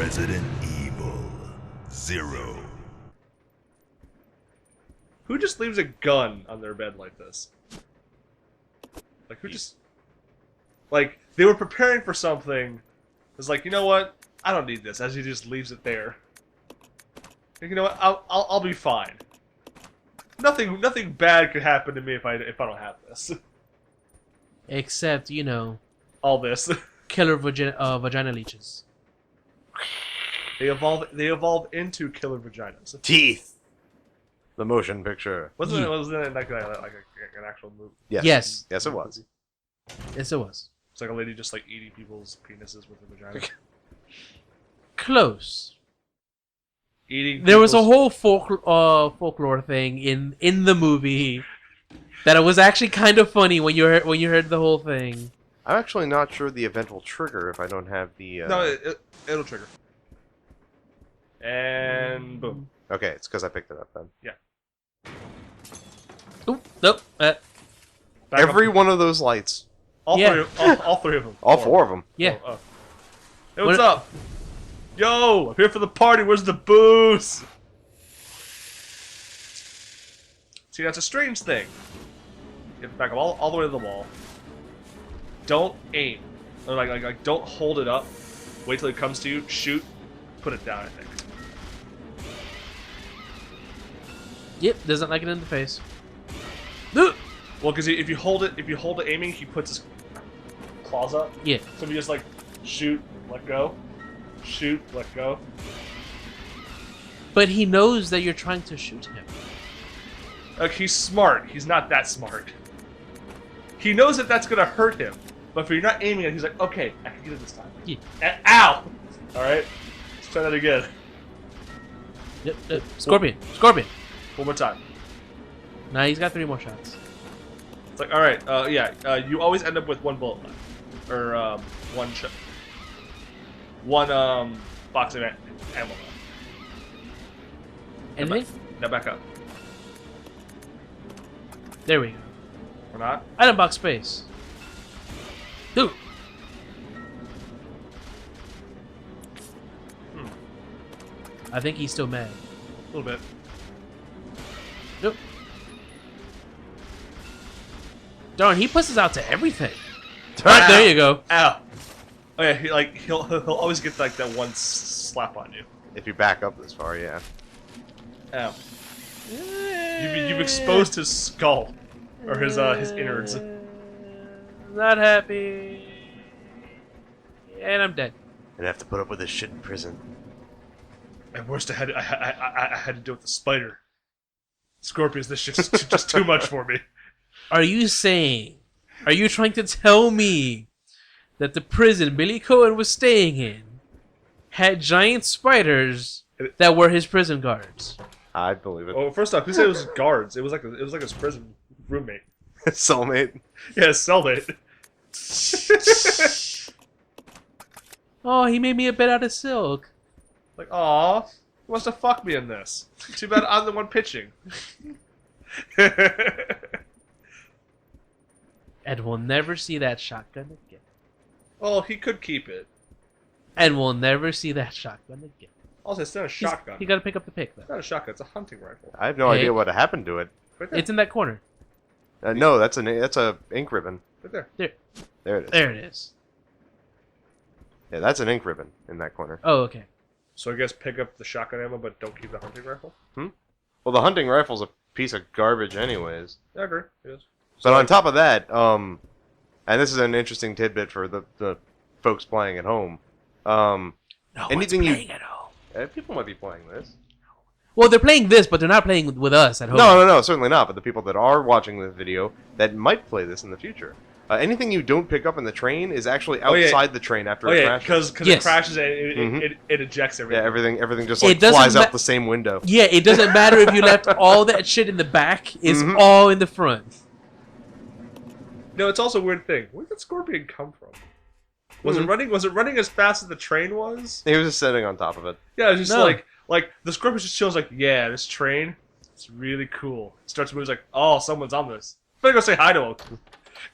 Resident Evil 0. Who just leaves a gun on their bed like this? Like, who just... Like, they were preparing for something. It's like, you know what? I don't need this. As he just leaves it there. You know what? I'll be fine. Nothing bad could happen to me if I don't have this. Except, you know, All this. killer vagina leeches. They evolve into killer vaginas. Teeth. The motion picture. Wasn't it like an actual movie? Yes. Yes. Yes, it was. Yes, it was. It's like a lady just like eating people's penises with her vagina. Close. Eating. There was a people's- whole folklore thing in the movie that it was actually kind of funny when you heard the whole thing. I'm actually not sure the event will trigger if I don't have the... No, it'll trigger. And boom. Okay, it's because I picked it up then. Oop, nope. Back Every up. one of those lights. All Yeah. all three of them. All four of them. Yeah. Oh. Hey, what's up? Yo, I'm here for the party. Where's the booze? See, that's a strange thing. You have to back up all the way to the wall. Don't aim. Or like don't hold it up. Wait till it comes to you. Shoot. Put it down, I think. Yep, doesn't like it in the face. Ooh. Well, because if you hold it aiming, he puts his claws up. Yeah. So if you just like shoot, let go, shoot, let go. But he knows that you're trying to shoot him. Like, he's smart. He's not that smart. He knows that that's gonna hurt him. But if you're not aiming it, he's like, okay, I can get it this time. Yeah. Ow! Alright, let's try that again. Yep. Scorpion. Scorpion. One more time. Nah, he's got 3 more shots. It's like, alright, you always end up with one bullet left. Or, one box of ammo left. Anything? Now back up. There we go. Or not? Item box space. Ooh. I think he's still mad. A little bit. Nope. Darn, he pushes out to everything. Alright, there you go. Ow! Oh yeah, he'll always get like that one slap on you. If you back up this far, yeah. Ow. You've exposed his skull. Or his innards. Not happy. And I'm dead. And have to put up with this shit in prison. And worst, I had to deal with the spider. Scorpions, this shit's just too much for me. Are you trying to tell me that the prison Billy Cohen was staying in had giant spiders that were his prison guards? I believe it. Well, first off, who said it was guards? It was like his prison roommate. Soulmate. Yeah, cellmate. Oh, he made me a bed out of silk. Like, aw, he wants to fuck me in this. Too bad I'm the one pitching. And we'll never see that shotgun again. Oh, he could keep it. And we'll never see that shotgun again. Also, it's not a shotgun. You gotta pick up the pick, It's though. not a shotgun. It's a hunting rifle. I have no Hey. idea what happened to it. Right there. It's in that corner. No, that's a ink ribbon. Right there. There. There it is. There it is. Yeah, that's an ink ribbon in that corner. Oh, okay. So I guess pick up the shotgun ammo, but don't keep the hunting rifle. Well, the hunting rifle's a piece of garbage anyways. I agree. It is. But on top of that, and this is an interesting tidbit for the folks playing at home. No Anything one's you- playing at home. People might be playing this. Well, they're playing this, but they're not playing with us at home. No, certainly not. But the people that are watching this video that might play this in the future. Anything you don't pick up in the train is actually Oh, yeah. outside the train after Oh it yeah, crashes. because Yes. it crashes and Mhm. it ejects everything. Yeah, everything just It like doesn't flies ma- out the same window. Yeah, it doesn't matter if you left all that shit in the back. It's Mhm. all in the front. No, it's also a weird thing. Where did that scorpion come from? Was it running? Was it running as fast as the train was? He was just sitting on top of it. Yeah, it's just No. like the scorpion just chills. Like, yeah, this train, it's really cool. It starts moving. Like, oh, someone's on this. Better go say hi to him.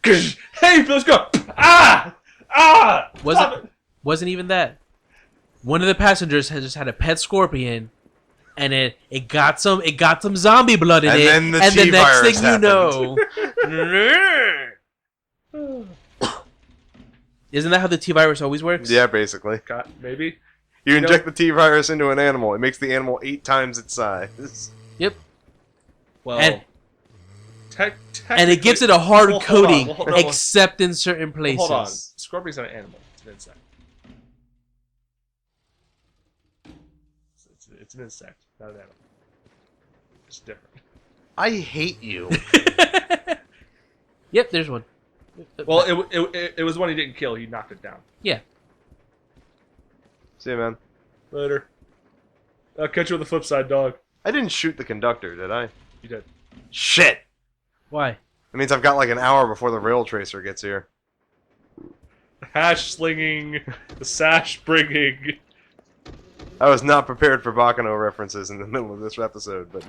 Hey, let's go. Ah! Wasn't even that. one of the passengers has just had a pet scorpion, and it got some zombie blood in And it, then the and the next T-virus thing you know, Oh, isn't that how the T-virus always works? Yeah, basically. God, maybe. You You know- inject the T-virus into an animal. It makes the animal 8 times its size. Yep. Well, And- technically, And it gives it a hard Well, hold on, coating, well, hold on. except in certain places. Hold on. Scorpion's not an animal. It's an insect. It's an insect, not an animal. It's different. I hate you. Yep, there's one. Well, it was one he didn't kill. He knocked it down. Yeah. See you, man. Later. I'll catch you on the flip side, dog. I didn't shoot the conductor, did I? You did. Shit! Why? That means I've got like an hour before the rail tracer gets here. Hash slinging, the sash bringing. I was not prepared for Bakano references in the middle of this episode, but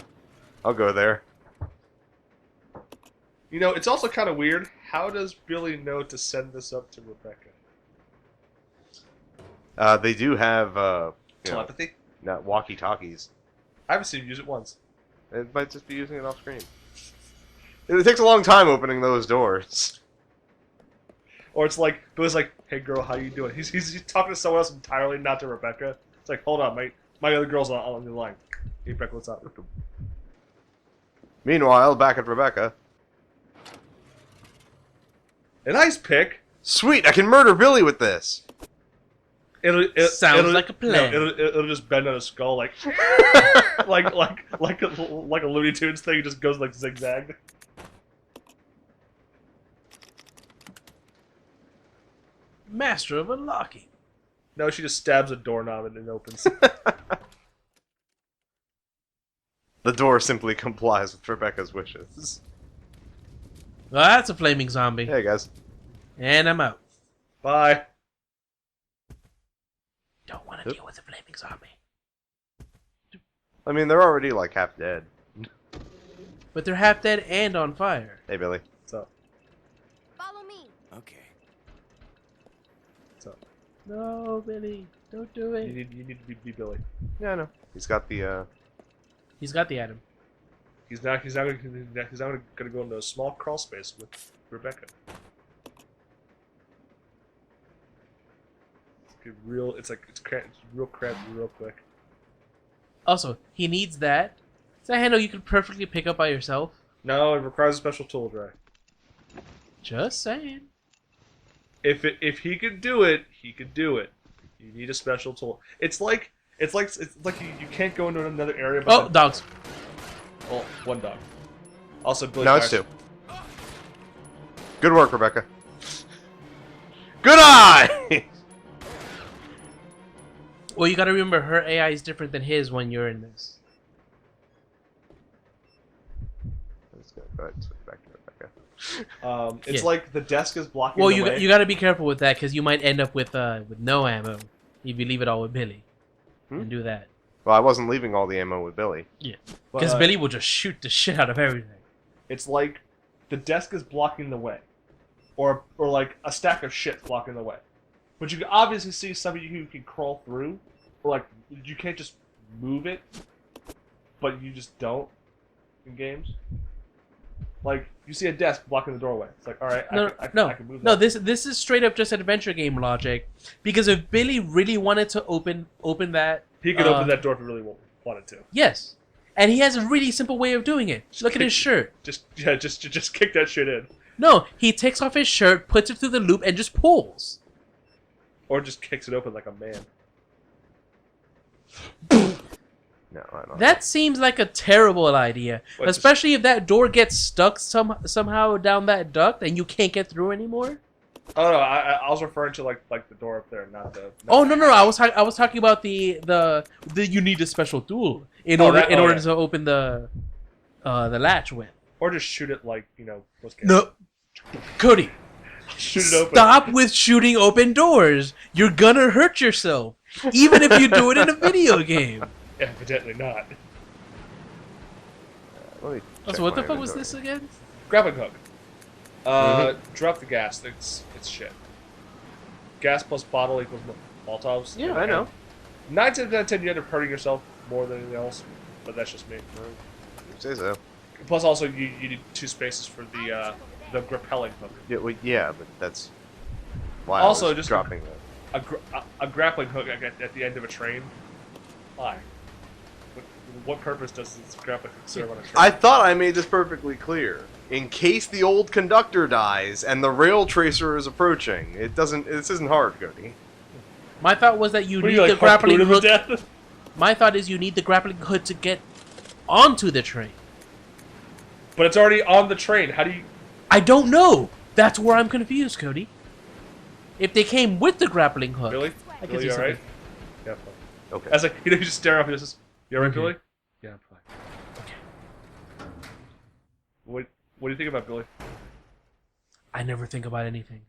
I'll go there. You know, it's also kind of weird. How does Billy know to send this up to Rebecca? They do have, Telepathy? not walkie-talkies. I haven't seen him use it once. It might just be using it off screen. It takes a long time opening those doors. Or it's like, Billy's like, hey girl, how you doing? He's talking to someone else entirely, not to Rebecca. It's like, hold on, my other girl's on the line. Hey Rebecca, what's up? Meanwhile, back at Rebecca. A nice pick. Sweet, I can murder Billy with this! Sounds like a plan. No, it'll just bend on his skull like, like a Looney Tunes thing. It just goes like zigzag. Master of unlocking. No, she just stabs a doorknob and it opens. The door simply complies with Rebecca's wishes. Well, that's a flaming zombie. Hey guys. And I'm out. Bye. Don't want to deal with a flaming zombie. I mean, they're already like half dead. But they're half dead and on fire. Hey Billy. What's up? Follow me. Okay. What's up? No, Billy. Don't do You it. need to be Billy. Yeah, I know. He's got the, He's got the item. He's not gonna go into a small crawl space with Rebecca. It's real crabby real quick. Also, he needs that. Is that handle you could perfectly pick up by yourself? No, it requires a special tool, Dre. Just saying. If he could do it, he could do it. You need a special tool. It's like you can't go into another area. But Oh, dogs. Oh, one dog. Also, Billy. no, it's 2. Good work, Rebecca. Good eye! Well, you gotta remember, her AI is different than his when you're in this. Let's go back to Rebecca. It's Yeah. like the desk is blocking Well, the way. you gotta be careful with that, because you might end up with no ammo if you leave it all with Billy. And do that. Well, I wasn't leaving all the ammo with Billy. Yeah. But, Because Billy will just shoot the shit out of everything. It's like the desk is blocking the way, or like a stack of shit blocking the way. But you can obviously see somebody who can crawl through, or like you can't just move it, but you just don't in games. Like you see a desk blocking the doorway. It's like, all right, I can move that. No. This is straight up just adventure game logic. Because if Billy really wanted to open that, He could open that door if he really wanted to. yes, and he has a really simple way of doing it. Look at his shirt. Just kick that shit in, No, he takes off his shirt, puts it through the loop, and just pulls. or just kicks it open like a man. No, I don't. That seems like a terrible idea, What, especially if that door gets stuck somehow down that duct and you can't get through anymore. Oh no, I was referring to like the door up there, not the. Oh no! I was talking about the you need a special tool in Oh, order that- in oh, order yeah. to open the latch with. Or just shoot it like what's No, Cody, shoot it open. stop with shooting open doors. You're gonna hurt yourself, even if you do it in a video game. Evidently not. Let me Also, check what the my fuck was inventory. this again? Grappling hook. Drop the gas. It's shit. Gas plus bottle equals Molotovs. Yeah, I know. 9 times out of 10, you end up hurting yourself more than anything else, but that's just me. You say so. Plus, also, you need 2 spaces for the grappling hook. Yeah, well, yeah, but that's why Also, I was just dropping that. A grappling hook at the end of a train? Why? What purpose does this grappling hook serve on a train? I thought I made this perfectly clear. In case the old conductor dies and the rail tracer is approaching, it doesn't. This isn't hard, Cody. My thought was that you What are need you, like, the grappling harpooning to hook. death? My thought is you need the grappling hook to get onto the train. But it's already on the train. How do you... I don't know. That's where I'm confused, Cody. If they came with the grappling hook, Billy? I can Billy, see you something. alright? Yeah, fine. Okay. As like, you just stare off and just, you alright, Okay. Billy? Yeah, I'm fine. What do you think about Billy? I never think about anything.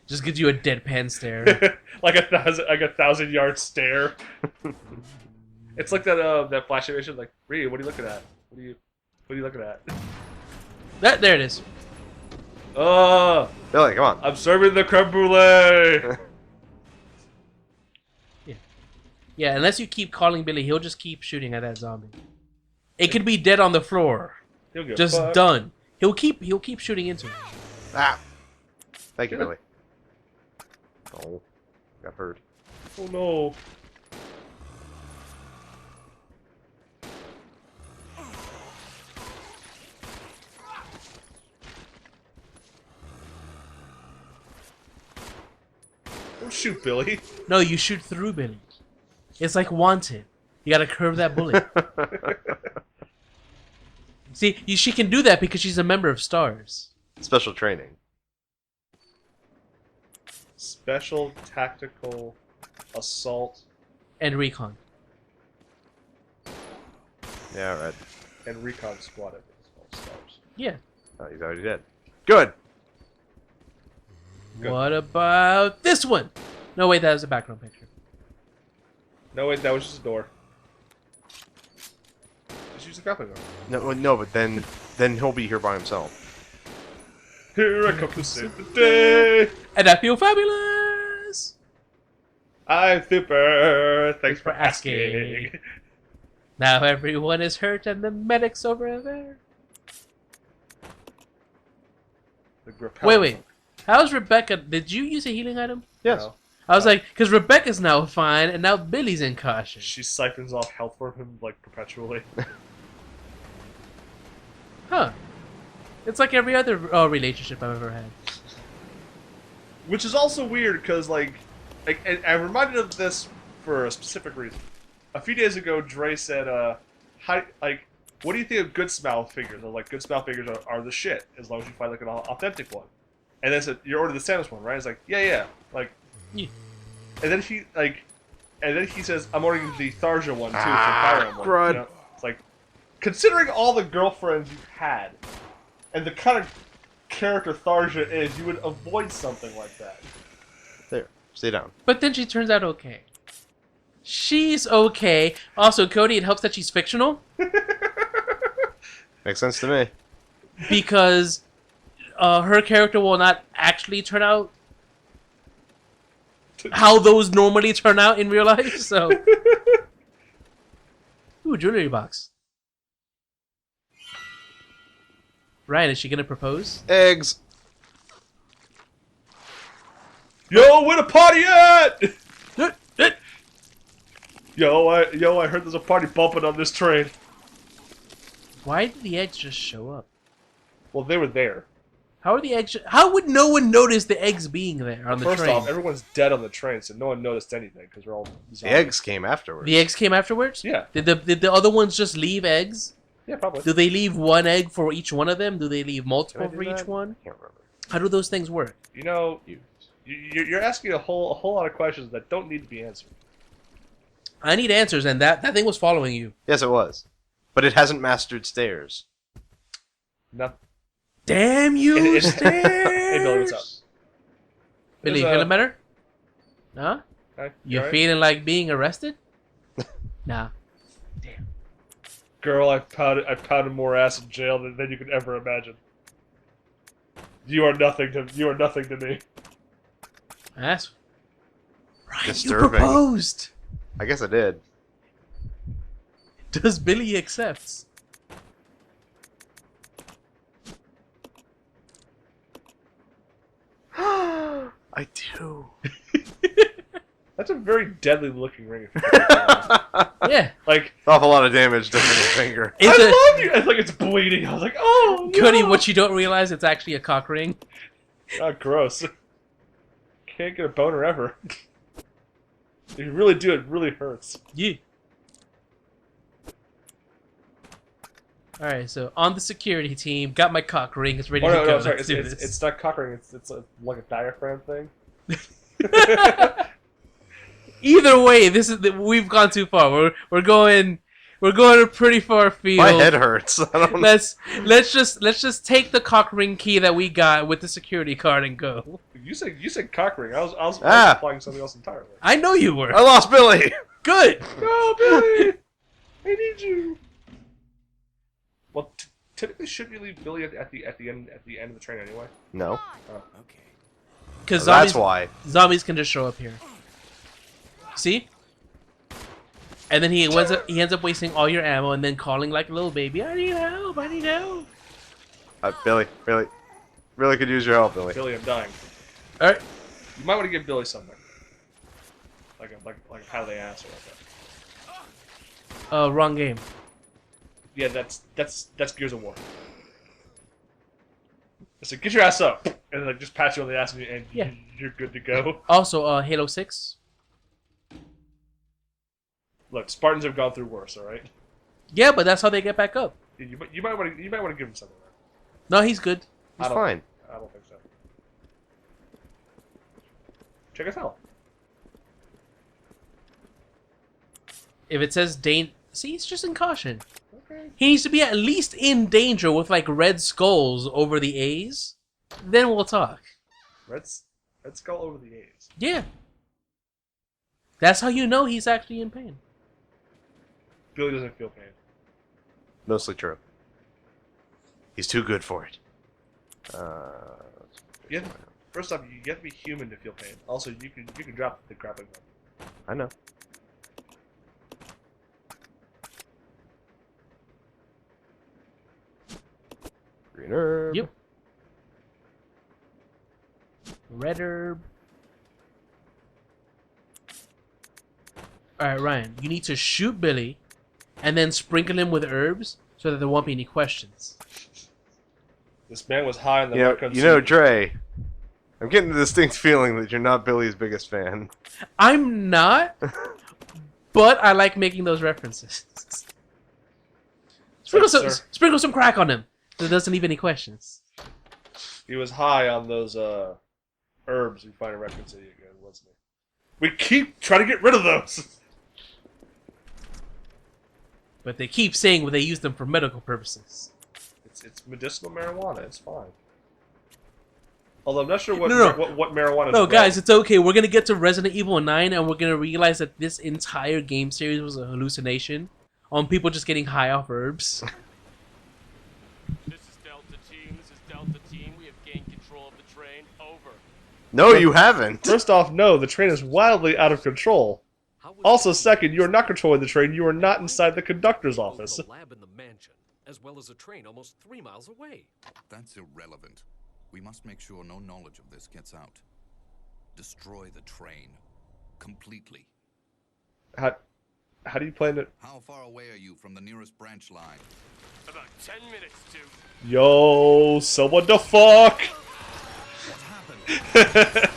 Just gives you a deadpan stare. like a 1,000-yard stare. It's like that flash animation, like, Ree, what are you looking at? What are you looking at? There it is. Oh, Billy, come on. I'm serving the creme brulee. Yeah, unless you keep calling Billy, he'll just keep shooting at that zombie. It could be dead on the floor, He'll give a just fuck. done. He'll keep shooting into it. Ah. Thank you, Billy. Oh, got hurt. Oh no. Don't shoot Billy. No, you shoot through Billy. It's like Wanted. You gotta curve that bullet. See, she can do that because she's a member of STARS. Special training. Special Tactical Assault And Recon. Yeah, right. and Recon Squad, I think it's called Stars. Yeah. Oh, he's already dead. Good. Good. What about this one? No, wait, that was a background picture. No, wait, that was just a door. Just use the grappling hook. No, but then he'll be here by himself. Here I come to save the day. And I feel fabulous! I'm super. Thanks for asking. Now everyone is hurt and the medic's over there. The grappling Wait. hook. How's Rebecca? Did you use a healing item? Yes. No. I was like, because Rebecca's now fine, and now Billy's in caution. She siphons off health from him like perpetually. Huh. It's like every other relationship I've ever had. Which is also weird because and I'm reminded of this for a specific reason. A few days ago, Dre said, what do you think of good smile figures? I was like, good smile figures are the shit, as long as you find like an authentic one. And then said, you ordered the Samus one, right? It's like, yeah. Like, Yeah. and then he says, I'm ordering the Tharja one too for Fire Emblem. crud. You know? It's like, considering all the girlfriends you've had, and the kind of character Tharja is, you would avoid something like that. There. Stay down. But then she turns out okay. She's okay. Also, Cody, it helps that she's fictional Makes sense to me. because her character will not actually turn out how those normally turn out in real life. So, ooh, jewelry box. Ryan, is she gonna propose? Eggs. Yo, where the party at? Yo, I heard there's a party bumping on this train. Why did the eggs just show up? Well, they were there. How are the eggs? How would no one notice the eggs being there on the First train? off, everyone's dead on the train, so no one noticed anything because they're all The zombies. eggs came afterwards. The eggs came afterwards? Yeah. Did the other ones just leave eggs? Yeah, probably. Do they leave one egg for each one of them? Do they leave multiple Did I for do each that? one? Can't remember. How do those things work? You know, you're asking a whole lot of questions that don't need to be answered. I need answers, and that thing was following you. Yes, it was. But it hasn't mastered stairs. Nothing. Damn you, Hey, stairs! Billy, what's up? Billy, you There's a- feeling better? Huh? Hi, You alright? feeling like being arrested? Nah. Damn. Girl, I've pounded more ass in jail than you could ever imagine. You are nothing to me. That's right. disturbing. You proposed. I guess I did. Does Billy accept? I do. That's a very deadly looking ring. Yeah. Like, Awful lot of damage to the finger. It's I love you. It's like it's bleeding. I was like, oh, Cody, no. what you don't realize, it's actually a cock ring. Oh, gross. Can't get a boner ever. If you really do, it really hurts. Yeah. Alright, so on the security team, got my cock ring, it's ready Oh, to no, go. no, sorry. Let's do this. It's not cock ring. It's like a diaphragm thing. Either way, we've gone too far. We're going a pretty far field. My head hurts. I don't know. Let's just take the cock ring key that we got with the security card and go. You said cock ring. I was Ah. applying something else entirely. I know you were. I lost Billy. Good. No, Billy! I need you. Well, typically, shouldn't you leave Billy at the end of the train anyway? No. Because That's why. zombies can just show up here. See? And then he ends up wasting all your ammo and then calling like a little baby. I need help. I need help. Billy, really could use your help, Billy. Billy, I'm dying. All right. You might want to give Billy something, like a pat of the ass or like Wrong game. Yeah, that's Gears of War. So get your ass up, and like just pat you on the ass, and Yeah. you're good to go. Also, Halo 6. Look, Spartans have gone through worse. All right. Yeah, but that's how they get back up. You might want to give him something. Right? No, he's good. He's fine. I don't think so. Check us out. If it says see, it's just in caution. Okay. He needs to be at least in danger with like red skulls over the A's. Then we'll talk. Let's go over the A's. Yeah. That's how you know he's actually in pain. Billy doesn't feel pain. Mostly true. He's too good for it. First off, you have to be human to feel pain. Also, you can drop the grappling gun. I know. Green herb. Yep. Red herb. Alright, Ryan, you need to shoot Billy and then sprinkle him with herbs so that there won't be any questions. This man was high on the You know, Dre, I'm getting the distinct feeling that you're not Billy's biggest fan. I'm not, but I like making those references. Sprinkle some crack on him so it doesn't leave any questions. He was high on those herbs we find in Raccoon City again, wasn't he? We keep trying to get rid of those. But they keep saying they use them for medical purposes. It's medicinal marijuana. It's fine. Although I'm not sure what No. what marijuana is. No, guys, it's okay. We're gonna get to Resident Evil 9, and we're gonna realize that this entire game series was a hallucination on people just getting high off herbs. This is Delta Team. We have gained control of the train. Over. No, you haven't. First off, no, the train is wildly out of control. Also, second, you are not controlling the train. You are not inside the conductor's office. The lab in the mansion, as well as a train almost 3 miles away. That's irrelevant. We must make sure no knowledge of this gets out. Destroy the train. Completely. How do you plan to... How far away are you from the nearest branch line? About 10 minutes to. Yo, someone the fuck! What happened?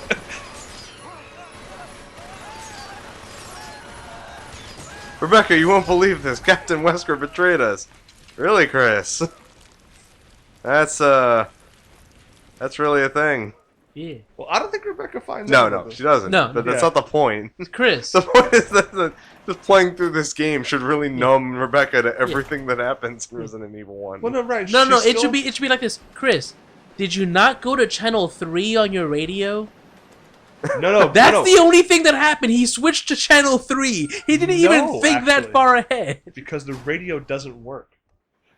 Rebecca, you won't believe this. Captain Wesker betrayed us. Really, Chris? That's really a thing. Yeah. Well, I don't think Rebecca finds No, out about no, this. she doesn't. No. But that's Yeah. not the point. Chris. The point is that just playing through this game should really numb Rebecca to everything that happens in Resident Evil 1. Well, no, right. No, she's it still- should be like this. Chris, did you not go to channel 3 on your radio? No, That's no. the only thing that happened. He switched to channel 3. He didn't even No, think that actually. far ahead. Because the radio doesn't work.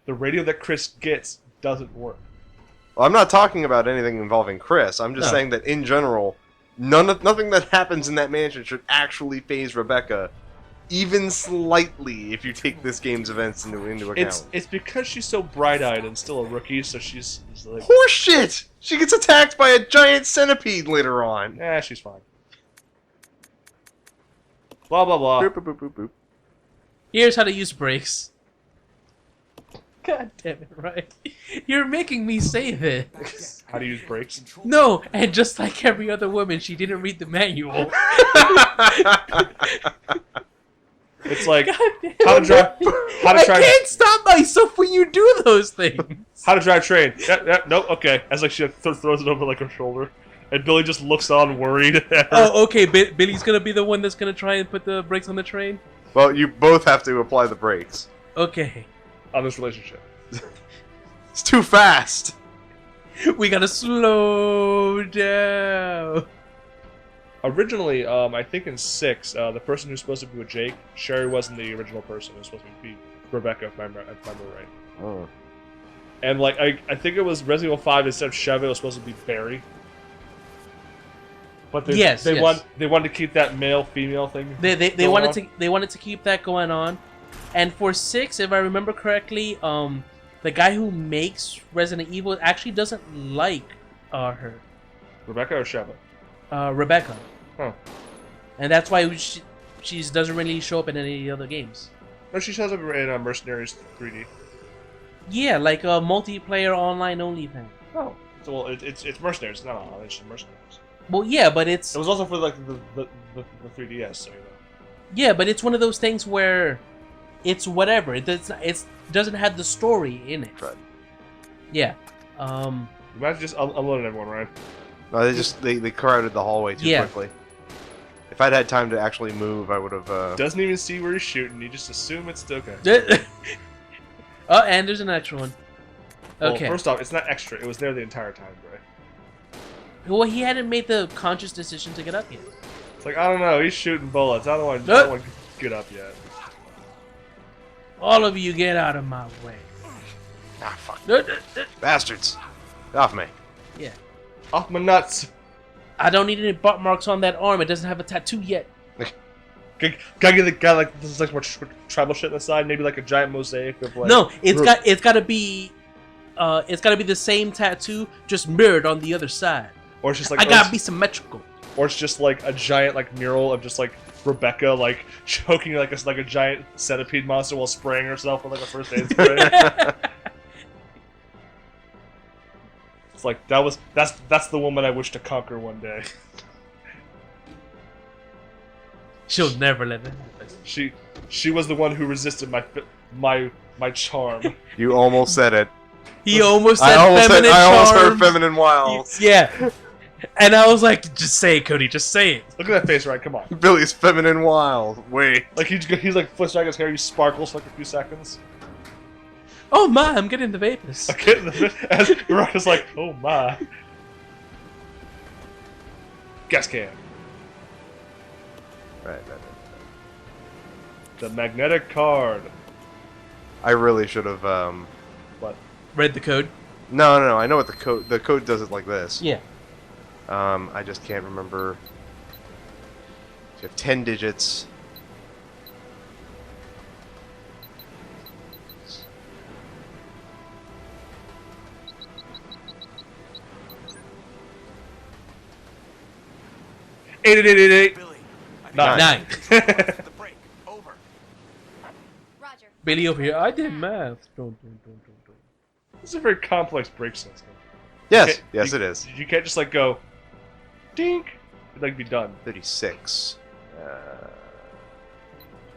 The radio that Chris gets doesn't work. Well, I'm not talking about anything involving Chris. I'm just No. saying that in general, Nothing that happens in that mansion should actually phase Rebecca, even slightly, if you take this game's events into account. It's because she's so bright-eyed and still a rookie, so she's like, Horseshit! She gets attacked by a giant centipede later on. she's fine. Blah blah blah. Boop, boop, boop, boop, boop. Here's how to use brakes. God damn it, right? You're making me say this. How to use brakes? No, and just like every other woman, she didn't read the manual. It's like God damn how to drive. How to I drive. can't stop myself when you do those things. How to drive train. Nope. Okay. As like she throws it over like her shoulder, and Billy just looks on worried. At her. Oh, okay. Billy's gonna be the one that's gonna try and put the brakes on the train. Well, you both have to apply the brakes. Okay. On this relationship. It's too fast. We gotta slow down. Originally, I think in 6, the person who's supposed to be with Jake, Sherry wasn't the original person. It was supposed to be Rebecca, if I remember right. Oh. And like, I think it was Resident Evil 5 instead of Chevy, it was supposed to be Barry. But they, Yes, they yes. wanted to keep that male-female thing. They going wanted on. to keep that going on, and for 6, if I remember correctly, the guy who makes Resident Evil actually doesn't like her, Rebecca or Chevy? Rebecca. Huh. And that's why she doesn't really show up in any other games. No, she shows up in Mercenaries 3D. Yeah, like a multiplayer online only thing. Oh, so, well, it's Mercenaries, not online. It's Mercenaries. Well, yeah, but It was also for like the 3DS, so you know. yeah, but it's one of those things where it's whatever. It doesn't have the story in it. Right. Yeah. You might have just unloaded everyone, right? No, they crowded the hallway too quickly. If I'd had time to actually move, I would have. Doesn't even see where he's shooting. You just assume it's okay. Oh, and there's an extra one. Okay. Well, first off, it's not extra. It was there the entire time, Bray. Well, he hadn't made the conscious decision to get up yet. It's like, I don't know. He's shooting bullets. I don't want to get up yet. All of you get out of my way. Ah, fuck. Yeah. Bastards. Get off me. Off my nuts. I don't need any butt marks on that arm. It doesn't have a tattoo yet. Gotta get the guy like this is like more tribal shit on the side. Maybe like a giant mosaic of like. No, it's got to be the same tattoo, just mirrored on the other side. Or it's just like I gotta be symmetrical. Or it's just like a giant like mural of just like Rebecca like choking like a giant centipede monster while spraying herself with like a first aid spray. It's like that's the woman I wish to conquer one day. She'll never let that happen. She was the one who resisted my charm. You almost said it. He almost said I almost heard charms. feminine wiles. Yeah. And I was like, just say it, Cody. Just say it. Look at that face, right? Come on. Billy's feminine wiles. Wait. Like he's like flips back his hair, he sparkles for like a few seconds. Oh my, I'm getting the vapors. As Rebecca's like, oh my. Gas can. Right. The magnetic card. I really should have. What? Read the code. No. I know what the code does it like this. Yeah. I just can't remember. So you have 10 digits. Eight. Billy, Nine. the break. Over. Roger. Billy over here. I did math. Don't. This is a very complex break system. Yes, yes, it is. You can't just like go, dink, it'd like be done. 36.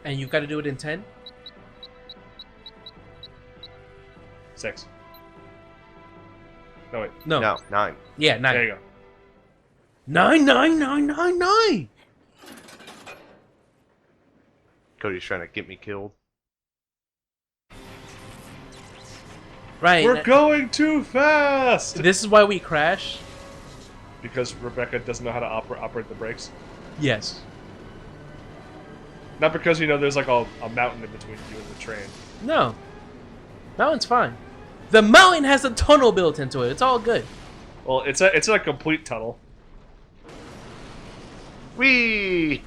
And you've got to do it in 10? 6. No wait. No. No, 9. Yeah, 9. There you go. 9. Cody's trying to get me killed. Right. We're going too fast. This is why we crash? Because Rebecca doesn't know how to operate the brakes. Yes. Not because there's like a mountain in between you and the train. No. Mountain's fine. The mountain has a tunnel built into it. It's all good. Well, it's a complete tunnel. Whee!